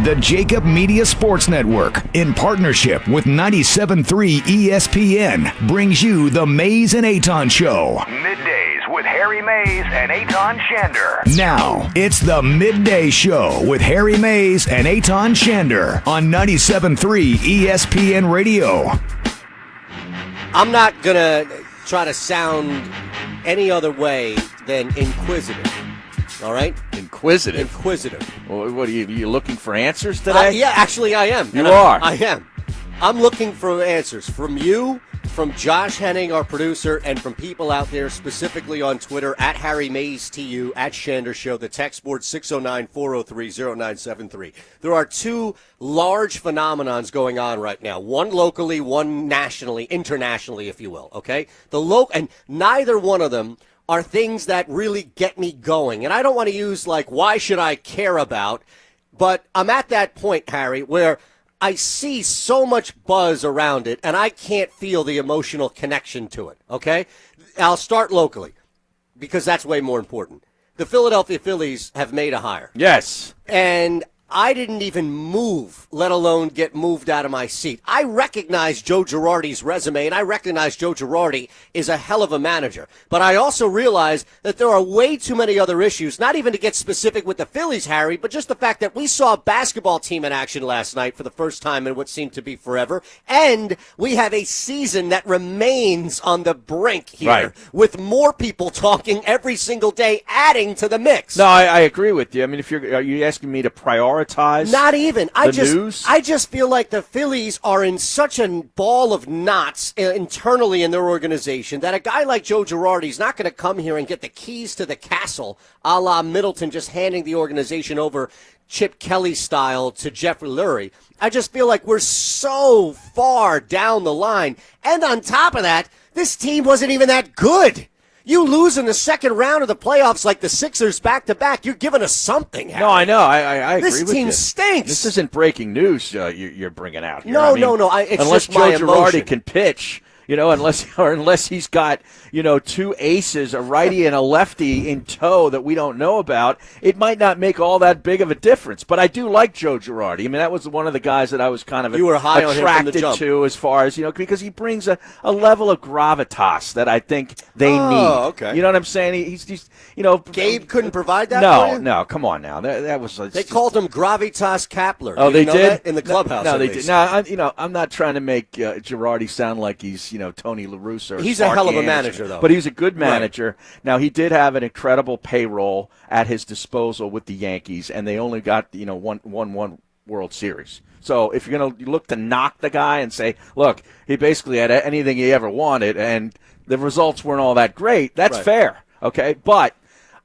The Jacob Media Sports Network, in partnership with 97.3 ESPN, brings you the Mays and Eytan Show. Middays with Harry Mays and Eytan Shander. Now, it's the Midday Show with Harry Mays and Eytan Shander on 97.3 ESPN Radio. I'm not going to try to sound any other way than inquisitive. All right? Inquisitive. Well, what are you looking for answers today? Yeah, actually I am. You are? I am. I'm looking for answers from you, from Josh Henning, our producer, and from people out there, specifically on Twitter, at Harry Mays TU, at Shander Show, the text board 609-403-0973. There are two large phenomenons going on right now, one locally, one nationally, internationally, if you will, okay? And neither one of them are things that really get me going. And I don't want to use, like, why should I care about? But I'm at that point, Harry, where I see so much buzz around it, and I can't feel the emotional connection to it, okay? I'll start locally, because that's way more important. The Philadelphia Phillies have made a hire. Yes. And I didn't even move, let alone get moved out of my seat. I recognize Joe Girardi's resume, and I recognize Joe Girardi is a hell of a manager. But I also realize that there are way too many other issues, not even to get specific with the Phillies, Harry, but just the fact that we saw a basketball team in action last night for the first time in what seemed to be forever, and we have a season that remains on the brink here, right, with more people talking every single day, adding to the mix. No, I agree with you. I mean, are you asking me to prioritize? Not even. News? I just feel like the Phillies are in such a ball of knots internally in their organization that a guy like Joe Girardi is not going to come here and get the keys to the castle, a la Middleton just handing the organization over Chip Kelly style to Jeffrey Lurie. I just feel like we're so far down the line. And on top of that, this team wasn't even that good. You lose in the second round of the playoffs like the Sixers back-to-back, you're giving us something, Harry. No, I know. I agree with you. This team stinks. This isn't breaking news you're bringing out here. No, I mean, it's unless just my Joe emotion. Girardi can pitch, unless he's got, two aces, a righty and a lefty in tow that we don't know about, it might not make all that big of a difference. But I do like Joe Girardi. I mean, that was one of the guys that I was kind of attracted to as far as, because he brings a level of gravitas that I think they need. Okay. You know what I'm saying? He's Gabe couldn't provide that for you? No, come on now. That was they called him Gravitas Kapler. Oh, they did? That? In the clubhouse. No, they did. Now, I'm not trying to make Girardi sound like he's, Tony La Russa. He's a hell of a manager, though. But he's a good manager. Right. Now, he did have an incredible payroll at his disposal with the Yankees, and they only got, one World Series. So if you're going to look to knock the guy and say, look, he basically had anything he ever wanted, and the results weren't all that great, that's fair, okay? But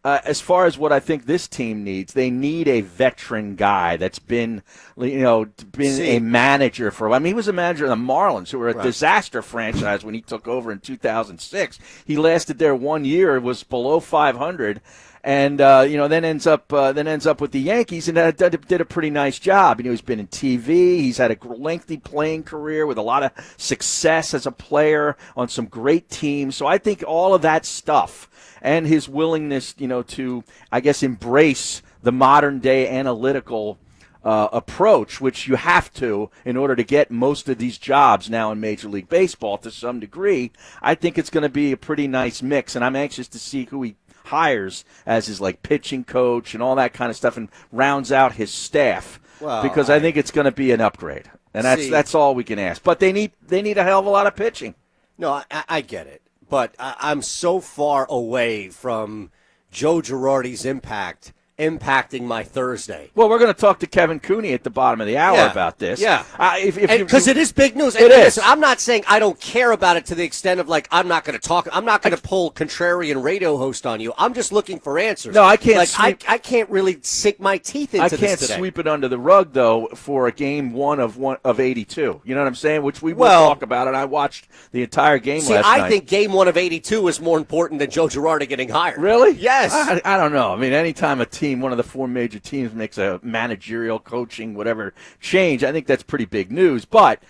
as far as what I think this team needs, they need a veteran guy that's been a manager for. I mean, he was a manager of the Marlins, who were a disaster franchise when he took over in 2006. He lasted there 1 year, was below 500, and then ends up with the Yankees, and did a pretty nice job. He's been in TV. He's had a lengthy playing career with a lot of success as a player on some great teams. So I think all of that stuff, and his willingness, to, I guess, embrace the modern-day analytical approach, which you have to in order to get most of these jobs now in Major League Baseball to some degree, I think it's going to be a pretty nice mix, and I'm anxious to see who he hires as his, pitching coach and all that kind of stuff, and rounds out his staff, because I think it's going to be an upgrade, and that's all we can ask. But they need a hell of a lot of pitching. No, I get it. But I'm so far away from Joe Girardi's impacting my Thursday. Well, we're going to talk to Kevin Cooney at the bottom of the hour about this. Yeah. Because it is big news. It is. I'm not saying I don't care about it to the extent of, I'm not going to talk. I'm not going to pull contrarian radio host on you. I'm just looking for answers. No, I can't. I can't really sink my teeth into this today. I can't sweep it under the rug, though, for a game one of 82. You know what I'm saying? Which we will talk about, and I watched the entire game last night. I think game one of 82 is more important than Joe Girardi getting hired. Really? Yes. I don't know. I mean, anytime a team, one of the four major teams, makes a managerial, coaching, whatever change, I think that's pretty big news. But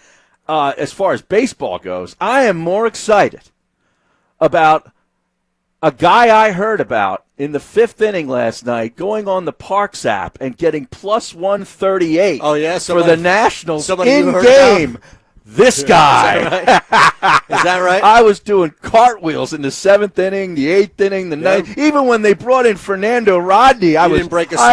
as far as baseball goes, I am more excited about A guy I heard about in the 5th inning last night going on the Parks app and getting plus 138 Oh, yeah? for the Nationals somebody you heard in-game. This guy. Is that right? I was doing cartwheels in the 7th inning, the 8th inning, the 9th. Even when they brought in Fernando Rodney, I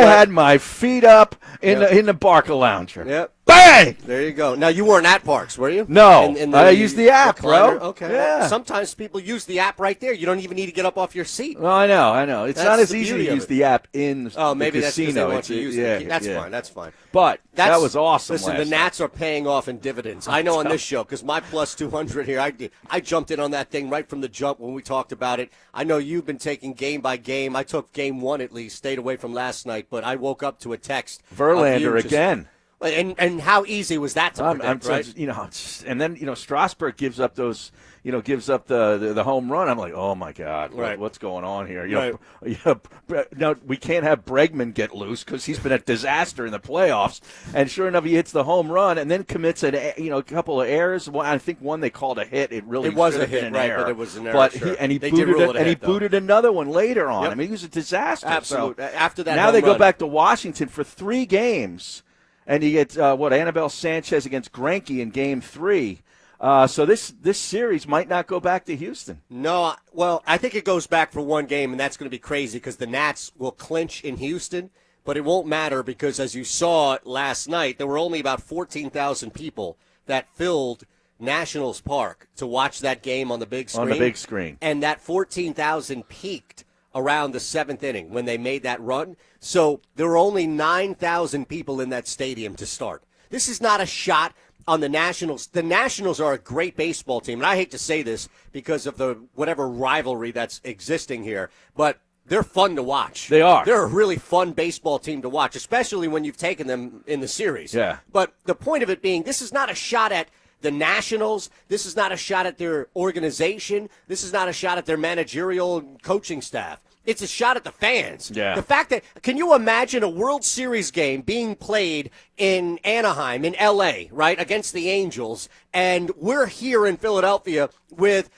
had my feet up in the Barca-lounger. Yep. Bang! There you go. Now, you weren't at Parks, were you? No. I used the app, recliner? bro. Okay. Yeah. Well, sometimes people use the app right there. You don't even need to get up off your seat. Well, I know. It's That's not as the easy beauty to of use it. the app in the Maybe that's because they casino. want to use it. That's fine. But that was awesome. Listen, the Nats are paying off in dividends. I know on this show because my plus 200 here, I jumped in on that thing right from the jump when we talked about it. I know you've been taking game by game. I took game 1 at least, stayed away from last night, but I woke up to a text. Verlander again. And how easy was that to predict, right? And then Strasburg gives up those, the home run. I'm like, oh my God, right. What's going on here? Now we can't have Bregman get loose because he's been a disaster in the playoffs. And sure enough, he hits the home run and then commits a couple of errors. I think one they called a hit. It was a hit, right? Error. But it was an error. But sure. he booted booted another one later on. Yep. I mean, he was a disaster. Absolutely. So after that, now they run. go back to Washington for 3 games. And you get, Anibal Sanchez against Greinke in Game 3. So this series might not go back to Houston. No, well, I think it goes back for 1 game, and that's going to be crazy because the Nats will clinch in Houston, but it won't matter because, as you saw last night, there were only about 14,000 people that filled Nationals Park to watch that game on the big screen. On the big screen. And that 14,000 peaked around the 7th inning when they made that run. So there were only 9,000 people in that stadium to start. This is not a shot on the Nationals. The Nationals are a great baseball team, and I hate to say this because of the whatever rivalry that's existing here, but they're fun to watch. They are. They're a really fun baseball team to watch, especially when you've taken them in the series. Yeah. But the point of it being, this is not a shot at the Nationals. This is not a shot at their organization. This is not a shot at their managerial and coaching staff. It's a shot at the fans. Yeah. The fact that, can you imagine a World Series game being played in Anaheim, in L.A., right, against the Angels, and we're here in Philadelphia with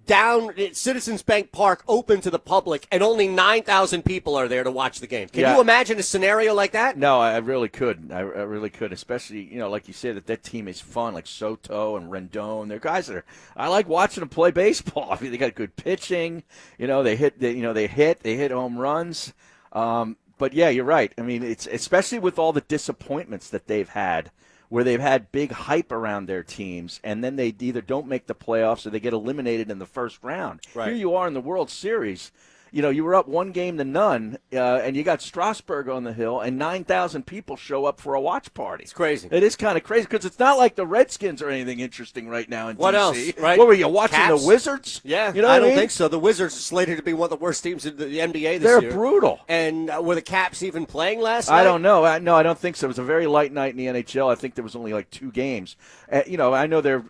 down Citizens Bank Park open to the public, and only 9,000 people are there to watch the game. Can you imagine a scenario like that? No, I really couldn't. I really could, especially, like you said, that team is fun, like Soto and Rendon. They're guys that I like watching them play baseball. I mean, they got good pitching. They hit home runs. But yeah, you're right. I mean, it's especially with all the disappointments that they've had, where they've had big hype around their teams, and then they either don't make the playoffs or they get eliminated in the first round. Right. Here you are in the World Series. You were up 1-0, and you got Strasburg on the hill, and 9,000 people show up for a watch party. It's crazy. It is kind of crazy because it's not like the Redskins or anything interesting right now in what DC. Else, right? What were you watching, Caps? the Wizards? Yeah, I don't think so. The Wizards are slated to be one of the worst teams in the NBA this year. They're year. brutal. And were the Caps even playing last night? I don't know. No, I don't think so. It was a very light night in the NHL. I think there was only like 2 games. I know they're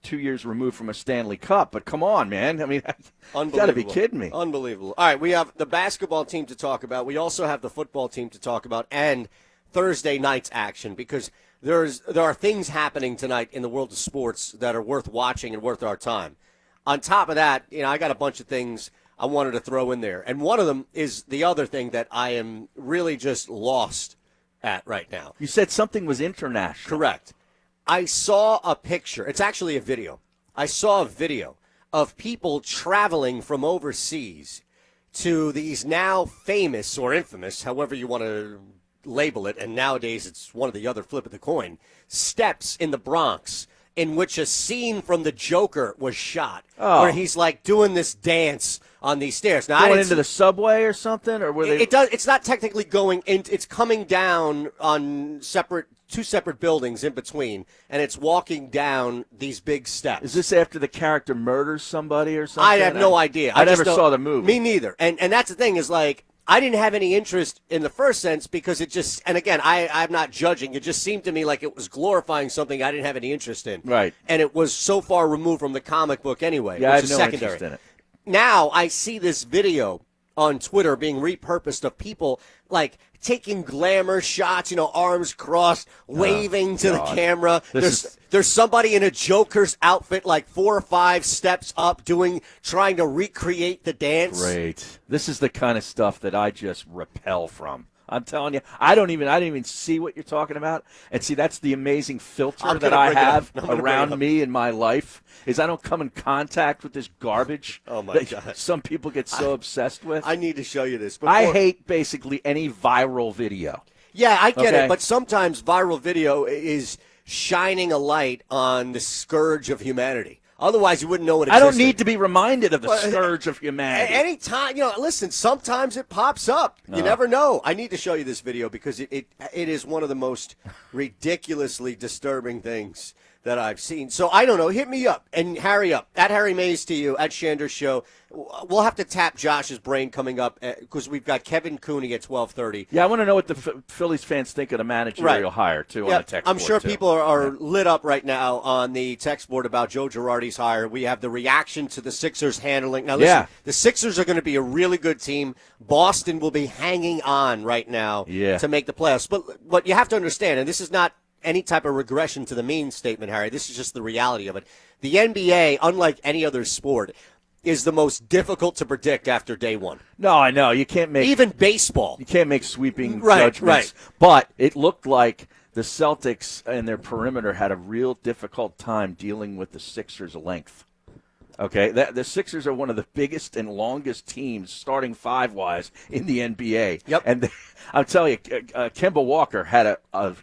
2 years removed from a Stanley Cup, but come on, man. I mean, you got to be kidding me. Unbelievable. All right, we have the basketball team to talk about. We also have the football team to talk about, and Thursday night's action, because there are things happening tonight in the world of sports that are worth watching and worth our time. On top of that, I got a bunch of things I wanted to throw in there, and one of them is the other thing that I am really just lost at right now. You said something was international. Correct. I saw a picture. It's actually a video. I saw a video of people traveling from overseas to these now famous or infamous, however you want to label it, and nowadays it's one or the other, flip of the coin, steps in the Bronx in which a scene from the Joker was shot, where he's like doing this dance on these stairs. Now, going into the subway or something, or were they? It's not technically going in. It's coming down on two separate buildings in between, and it's walking down these big steps. Is this after the character murders somebody or something? I have no idea. I never saw the movie. Me neither. And that's the thing is, like, I didn't have any interest in the first sense because it just, and again, I'm not judging. It just seemed to me like it was glorifying something I didn't have any interest in. Right. And it was so far removed from the comic book anyway. Yeah, I which have is no secondary. interest in it. Now I see this video on Twitter being repurposed of people like taking glamour shots, arms crossed, waving to the camera. There's somebody in a Joker's outfit like 4 or 5 steps up trying to recreate the dance. Great. This is the kind of stuff that I just repel from. I'm telling you, I didn't even see what you're talking about. And see, that's the amazing filter that I have around me in my life, is I don't come in contact with this garbage that some people get so obsessed with. I need to show you this. I hate basically any viral video. Yeah, I get it, but sometimes viral video is shining a light on the scourge of humanity. Otherwise, you wouldn't know what existed. I don't need to be reminded of the scourge of humanity. Anytime, listen, sometimes it pops up. You never know. I need to show you this video because it is one of the most ridiculously disturbing things that I've seen. So I don't know. Hit me up and Harry up. At Harry Mays to you, at Shander Show. We'll have to tap Josh's brain coming up because we've got Kevin Cooney at 12:30. Yeah, I want to know what the Phillies fans think of the managerial hire, too, on the text board. I'm sure people are lit up right now on the text board about Joe Girardi's hire. We have the reaction to the Sixers handling. Now, listen, the Sixers are going to be a really good team. Boston will be hanging on right now to make the playoffs. But what you have to understand, and this is not any type of regression to the mean statement, Harry. This is just the reality of it. The NBA, unlike any other sport, is the most difficult to predict after day one. No, I know. You can't make... Even baseball. You can't make sweeping judgments. Right. But it looked like the Celtics and their perimeter had a real difficult time dealing with the Sixers' length. Okay? The Sixers are one of the biggest and longest teams, starting five-wise, in the NBA. Yep. And I'll tell you, Kemba Walker had a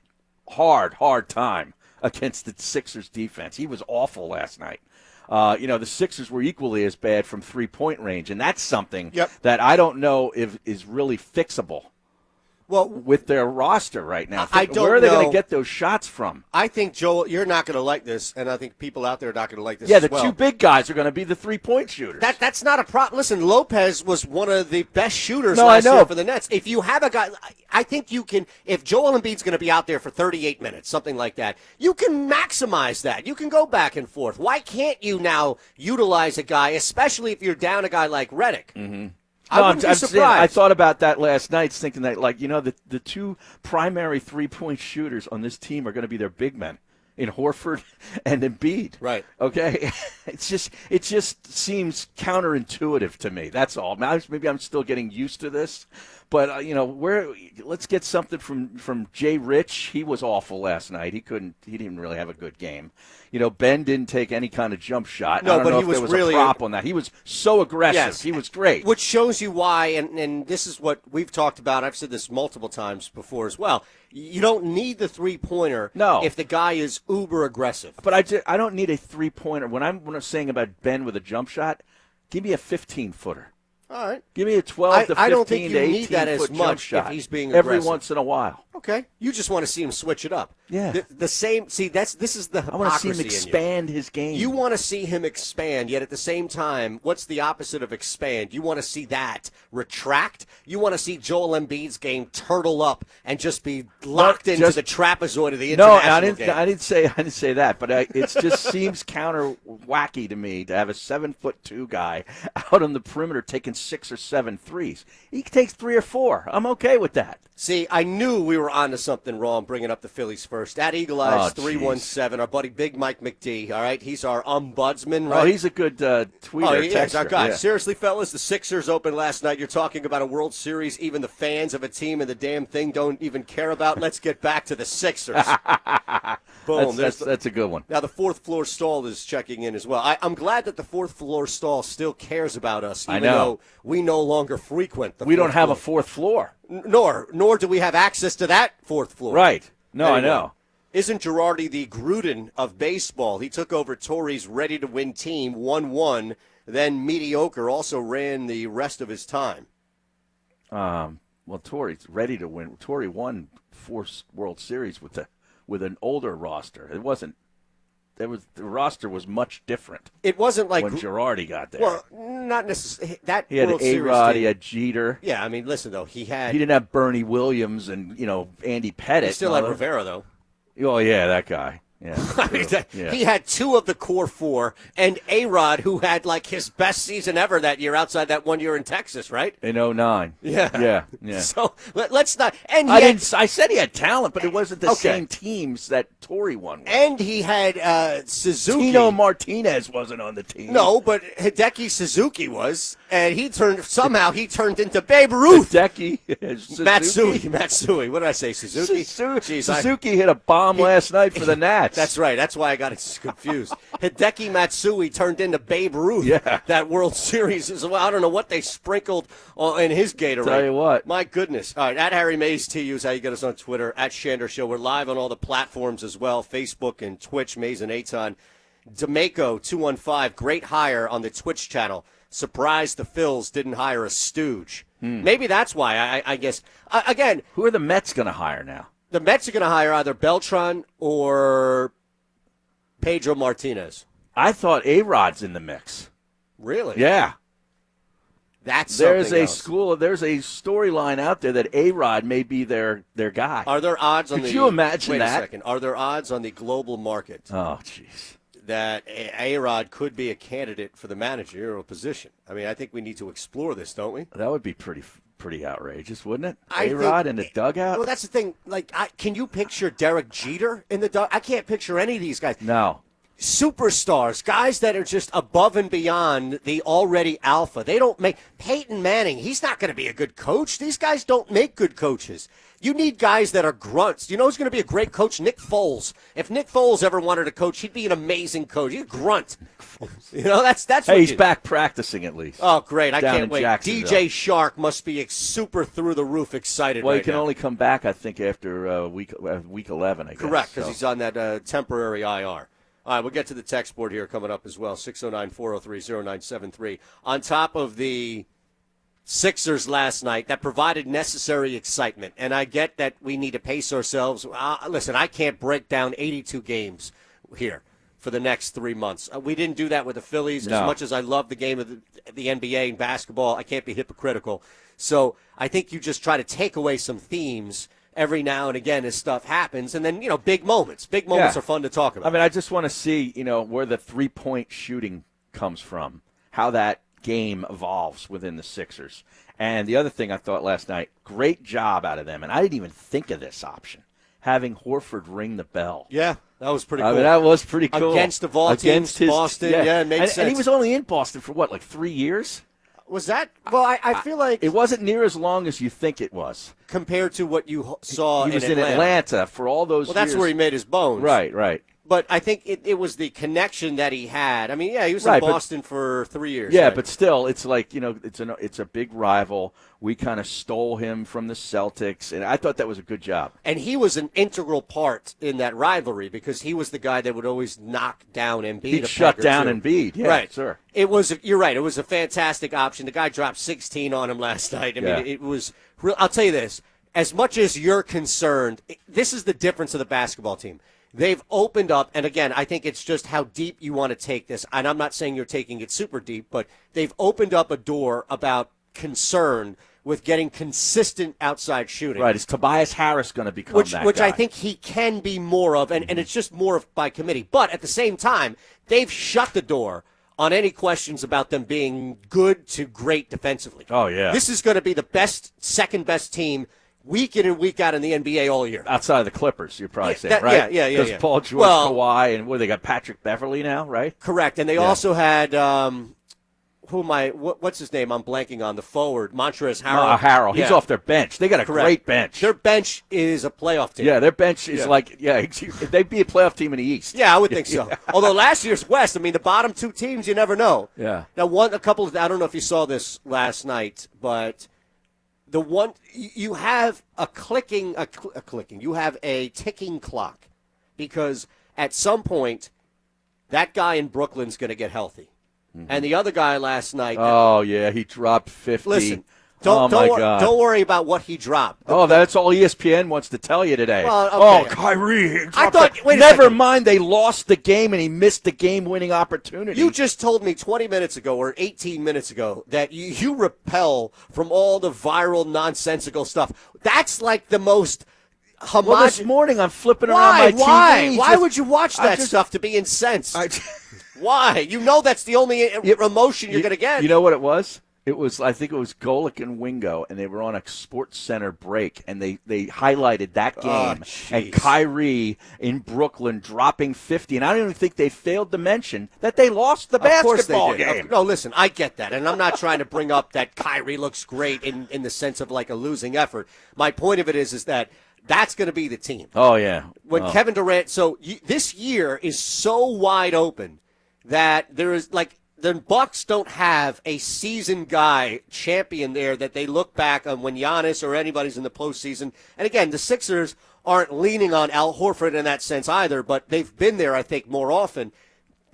hard time against the Sixers' defense. He was awful last night. The Sixers were equally as bad from three-point range, and that's something that I don't know if is really fixable. Well, with their roster right now, where are they going to get those shots from? I think, Joel, you're not going to like this, and I think people out there are not going to like this. Yeah, the two big guys are going to be the three-point shooters. That's not a problem. Listen, Lopez was one of the best shooters last year for the Nets. If you have a guy, I think you can. If Joel Embiid's going to be out there for 38 minutes, something like that, you can maximize that. You can go back and forth. Why can't you now utilize a guy, especially if you're down a guy like Redick? Mm-hmm. I'm surprised. I thought about that last night, thinking that, the two primary three-point shooters on this team are going to be their big men, in Horford and Embiid. Right. Okay? It just seems counterintuitive to me. That's all. Maybe I'm still getting used to this. But, let's get something from Jay Rich. He was awful last night. He didn't really have a good game. Ben didn't take any kind of jump shot. No, I don't but know he if was there was really a prop on that. He was so aggressive. Yes. He was great. Which shows you why, and this is what we've talked about. I've said this multiple times before as well. You don't need the three-pointer if the guy is uber aggressive. But I don't need a three-pointer. When I'm saying about Ben with a jump shot, give me a 15-footer. All right. Give me a 12 to 15 I don't think you to 18 need that as foot much jump shot if he's being aggressive. Every once in a while. Okay. You just want to see him switch it up. Yeah. The same. See, this is the hypocrisy. I want to see him expand his game. You want to see him expand, yet at the same time, what's the opposite of expand? You want to see that retract. You want to see Joel Embiid's game turtle up and just be locked into the trapezoid of the international game. I didn't say that, but it just seems counter wacky to me to have a 7'2" guy out on the perimeter taking 6 or 7 threes. He takes 3 or 4. I'm okay with that. See, I knew we were onto something wrong bringing up the Phillies first. At Eagle Eyes 317, our buddy Big Mike McD, all right? He's our ombudsman, right? Oh, he's a good tweeter. Oh, he is, our guy. Yeah. Seriously, fellas, the Sixers opened last night. You're talking about a World Series even the fans of a team and the damn thing don't even care about. Let's get back to the Sixers. Boom. That's a good one. Now, the fourth floor stall is checking in as well. I'm glad that the fourth floor stall still cares about us, even though we no longer frequent the We don't have floor. a fourth floor. Nor do we have access to that fourth floor. Right. No, anyway, I know. Isn't Girardi the Gruden of baseball? He took over Torrey's ready-to-win team, 1-1, then mediocre, also ran the rest of his time. Well, Torrey's ready to win. Torrey won 4 World Series with an older roster. It wasn't. The roster was much different. It wasn't like when Girardi got there. Well, not necessarily. He had A-Rod, he had Jeter. Yeah, I mean, listen though, he didn't have Bernie Williams and Andy Pettitte. He still had Rivera though. Oh yeah, that guy. Yeah. I mean, he had 2 of the core 4, and A-Rod, who had like his best season ever that year outside that 1 year in Texas, right? In 09. Yeah. Yeah. So let's not. And I said he had talent, but it wasn't the Okay. same teams that Torrey won with. And he had Suzuki. Tino Martinez wasn't on the team. No, but Hideki Suzuki was, and he turned into Babe Ruth. Hideki. Matsui. What did I say? Suzuki. Suzuki hit a bomb last night for the Nats. That's right. That's why I got it confused. Hideki Matsui turned into Babe Ruth. Yeah. That World Series as well. I don't know what they sprinkled in his Gatorade. Tell you what. My goodness. All right. At Harry Mays TU is how you get us on Twitter. At Shander Show. We're live on all the platforms as well. Facebook and Twitch. Mays and Eytan. D'Amico 215. Great hire on the Twitch channel. Surprised the Phils didn't hire a stooge. Maybe that's why. I guess. Again. Who are the Mets going to hire now? The Mets are going to hire either Beltran or Pedro Martinez. I thought A-Rod's in the mix. Really? Yeah. That's there's something a else. There's a storyline out there that A-Rod may be their guy. Are there odds on Could the? you imagine wait that? a second. Are there odds on the global market Oh, jeez. that A-Rod could be a candidate for the managerial position? I mean, I think we need to explore this, don't we? That would be pretty outrageous, wouldn't it? I A-Rod think- in the dugout? Well, that's the thing. Like, can you picture Derek Jeter in the dugout? I can't picture any of these guys. No. Superstars, guys that are just above and beyond the already alpha. They don't make Peyton Manning. He's not going to be a good coach. These guys don't make good coaches. You need guys that are grunts. You know who's going to be a great coach? Nick Foles. If Nick Foles ever wanted to coach, he'd be an amazing coach. He's a grunt. You know, that's. Hey, he's back practicing at least. Oh, great! I Down can't in wait. Jacksonville. DJ Shark must be super through the roof excited. Well, right he can now. only come back, I think, after week 11. I guess. Correct, because So. he's on that temporary IR. All right, we'll get to the text board here coming up as well, 609-403-0973. On top of the Sixers last night, that provided necessary excitement, and I get that we need to pace ourselves. Listen, I can't break down 82 games here for the next 3 months. We didn't do that with the Phillies. No. As much as I love the game of the NBA and basketball, I can't be hypocritical. So I think you just try to take away some themes every now and again as stuff happens, and then, big moments. Big moments Yeah. are fun to talk about. I mean, I just want to see, where the three-point shooting comes from, how that game evolves within the Sixers. And the other thing I thought last night, great job out of them, and I didn't even think of this option, having Horford ring the bell. Yeah, that was pretty I cool. mean, that was pretty cool. Against the all teams, Boston, yeah, it makes sense. And he was only in Boston for, what, like 3 years? Was that? Well, I feel like It wasn't near as long as you think it was. compared to what you saw He was in in Atlanta for all those Well, years. that's where he made his bones. Right. But I think it was the connection that he had. I mean, yeah, he was Right, in but- Boston for 3 years. Yeah, right? but still, it's like, it's a big rival. We kind of stole him from the Celtics, and I thought that was a good job. And he was an integral part in that rivalry because he was the guy that would always knock down Embiid. He'd shut down Embiid. Yeah, right. sure. You're right. It was a fantastic option. The guy dropped 16 on him last night. I Yeah. mean, it was real. I'll tell you this. As much as you're concerned, this is the difference of the basketball team. They've opened up, and again, I think it's just how deep you want to take this. And I'm not saying you're taking it super deep, but they've opened up a door about concern with getting consistent outside shooting. Right. Is Tobias Harris going to become Which that guy? I think he can be more of, and it's just more of by committee. But at the same time, they've shut the door on any questions about them being good to great defensively. Oh, yeah. This is going to be the second best team week in and week out in the NBA all year. Outside of the Clippers, you're probably saying, that- right? yeah. Because Paul George, Well- Kawhi, and they got Patrick Beverly now, right? Correct. And they also had, what's his name? I'm blanking on the forward, Montrezl Harrell. Harrell. He's Yeah. off their bench. They got a Correct. great bench. Their bench is a playoff team. Yeah, their bench is they'd be a playoff team in the East. Yeah, I would think so. Although last year's West, I mean, the bottom two teams, you never know. Yeah. Now, I don't know if you saw this last night, but you have you have a ticking clock because at some point that guy in Brooklyn's going to get healthy. Mm-hmm. And the other guy last night. Oh, yeah, he dropped 50. Listen, God. don't worry about what he dropped. That's all ESPN wants to tell you today. Well, okay. Kyrie. I thought. Wait a Never second. mind, they lost the game and he missed the game-winning opportunity. You just told me 20 minutes ago or 18 minutes ago that you repel from all the viral, nonsensical stuff. That's like the most homogenous. This morning I'm flipping around my TV. Why would you watch that stuff to be incensed? Why? You know that's the only emotion you're going to get. You know what it was? I think it was Golick and Wingo, and they were on a Sports Center break, and they highlighted that game and Kyrie in Brooklyn dropping 50. And I don't even think they failed to mention that they lost the basketball game. No, listen, I get that, and I'm not trying to bring up that Kyrie looks great in the sense of like a losing effort. My point of it is that that's going to be the team. Oh, yeah. When Kevin Durant, this year is so wide open that there is like, the Bucks don't have a seasoned guy champion there that they look back on when Giannis or anybody's in the postseason. And again, the Sixers aren't leaning on Al Horford in that sense either, but they've been there, I think, more often.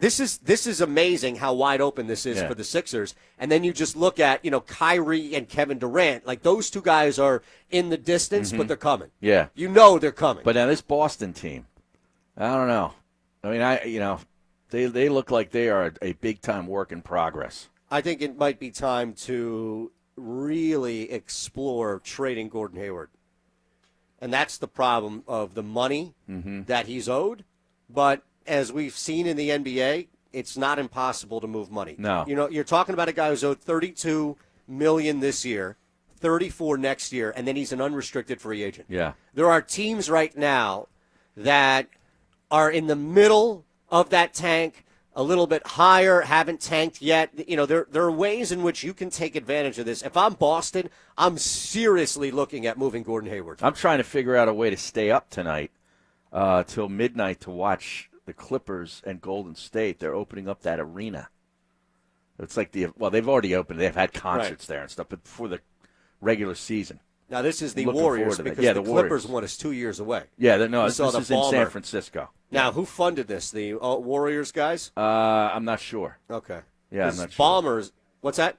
This is amazing how wide open this is for the Sixers. And then you just look at, Kyrie and Kevin Durant. Like, those two guys are in the distance, but they're coming. Yeah. You know they're coming. But now this Boston team, I don't know. I mean, They look like they are a big-time work in progress. I think it might be time to really explore trading Gordon Hayward. And that's the problem of the money that he's owed. But as we've seen in the NBA, it's not impossible to move money. No. You're talking about a guy who's owed $32 million this year, $34 next year, and then he's an unrestricted free agent. Yeah. There are teams right now that are in the middle of that tank, a little bit higher, haven't tanked yet. There are ways in which you can take advantage of this. If I'm Boston, I'm seriously looking at moving Gordon Hayward. I'm trying to figure out a way to stay up tonight till midnight to watch the Clippers and Golden State. They're opening up that arena. It's like they've already opened. They've had concerts there and stuff, but before the regular season. Now, this is the Warriors because the Clippers won us 2 years away. Yeah, this is in San Francisco. Now, who funded this? The Warriors guys? I'm not sure. Okay. Yeah, I'm not sure. What's that?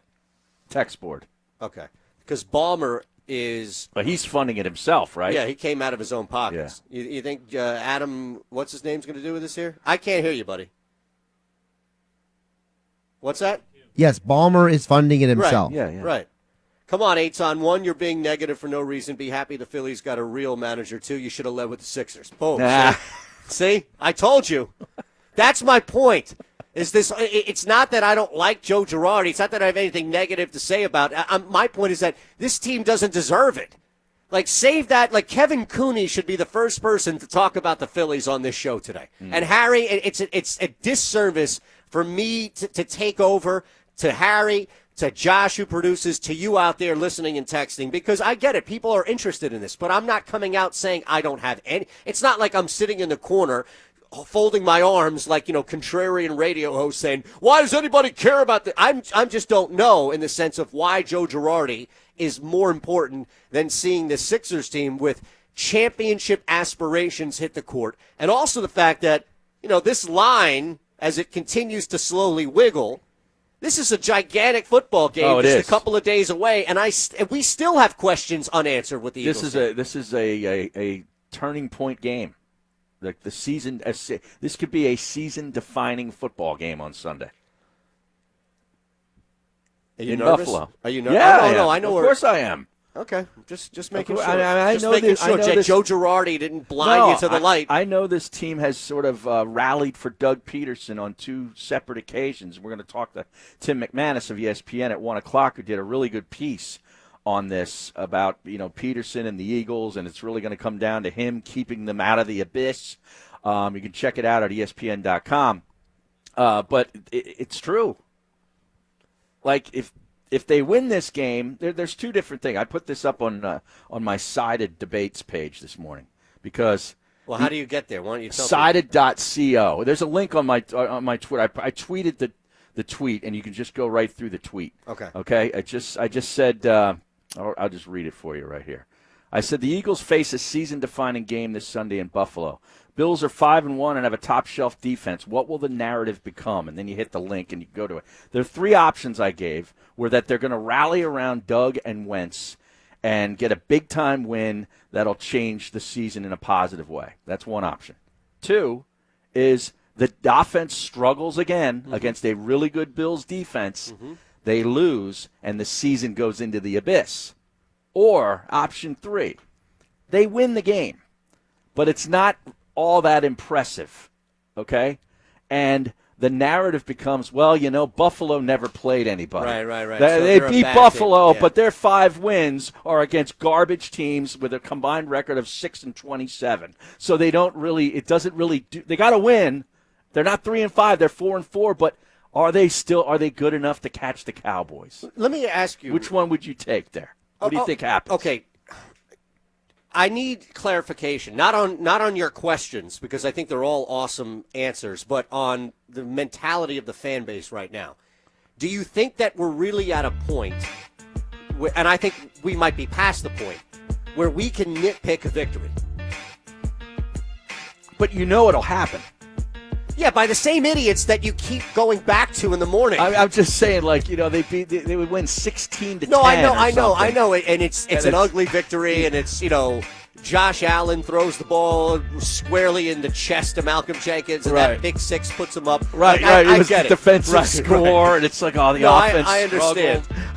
Text board. Okay. Because Ballmer is... But he's funding it himself, right? Yeah, he came out of his own pockets. Yeah. You think Adam, what's his name's going to do with this here? I can't hear you, buddy. What's that? Yes, Ballmer is funding it himself. Right. Yeah. Right. Come on, Eytan. 1, you're being negative for no reason. Be happy the Phillies got a real manager. 2, you should have led with the Sixers. Boom. See? I told you. That's my point. It's not that I don't like Joe Girardi. It's not that I have anything negative to say about it. My point is that this team doesn't deserve it. Like, save that. Like, Kevin Cooney should be the first person to talk about the Phillies on this show today. And Harry, it's a disservice for me to take over, to Harry, to Josh, who produces, to you out there listening and texting, because I get it. People are interested in this, but I'm not coming out saying I don't have any. It's not like I'm sitting in the corner folding my arms like, contrarian radio host saying, why does anybody care about this? I'm just don't know in the sense of why Joe Girardi is more important than seeing the Sixers team with championship aspirations hit the court. And also the fact that, this line, as it continues to slowly wiggle, this is a gigantic football game just a couple of days away, and we still have questions unanswered with the Eagles. This is a turning point game. The season. This could be a season-defining football game on Sunday. Are you in nervous? Buffalo. Are you nervous? Yeah, I know. Of course I am. Okay, just making sure. I know Joe Girardi dcdidn't blind you to the light. I know this team has sort of rallied for Doug Peterson on 2 separate occasions. We're going to talk to Tim McManus of ESPN at 1 o'clock, who did a really good piece on this about Peterson and the Eagles, and it's really going to come down to him keeping them out of the abyss. You can check it out at ESPN.com. But it's true. Like, if they win this game, there's 2 different things. I put this up on my Sided debates page this morning because. Well, how do you get there? Why don't you tell Sided.co. There's a link on my Twitter. I tweeted the tweet, and you can just go right through the tweet. Okay. Okay. I just said. I'll just read it for you right here. I said the Eagles face a season-defining game this Sunday in Buffalo. Bills are 5-1 and have a top-shelf defense. What will the narrative become? And then you hit the link and you go to it. There are 3 options I gave were that they're going to rally around Doug and Wentz and get a big-time win that'll change the season in a positive way. That's one option. 2 is the offense struggles again against a really good Bills defense. They lose, and the season goes into the abyss. Or option 3, they win the game. but it's not all that impressive, okay? And the narrative becomes, well, Buffalo never played anybody. Right. They So beat they're a bad Buffalo, team. Yeah. but their 5 wins are against garbage teams with a combined record of 6-27. So they don't really. It doesn't really do. They got to win. They're not 3-5. They're 4-4. But are they good enough to catch the Cowboys? Let me ask you, Which one would you take there? What do you think happens? Okay. I need clarification, not on your questions, because I think they're all awesome answers, but on the mentality of the fan base right now. Do you think that we're really at a point, and I think we might be past the point, where we can nitpick a victory? But it'll happen. Yeah, by the same idiots that you keep going back to in the morning. I'm just saying, they would win 16-10. No, I or know, and it's an ugly victory, and it's Josh Allen throws the ball squarely in the chest of Malcolm Jenkins, and that pick six puts him up. Right. I It was get the it. defensive Right. score, and it's like, the offense. I understand. struggled.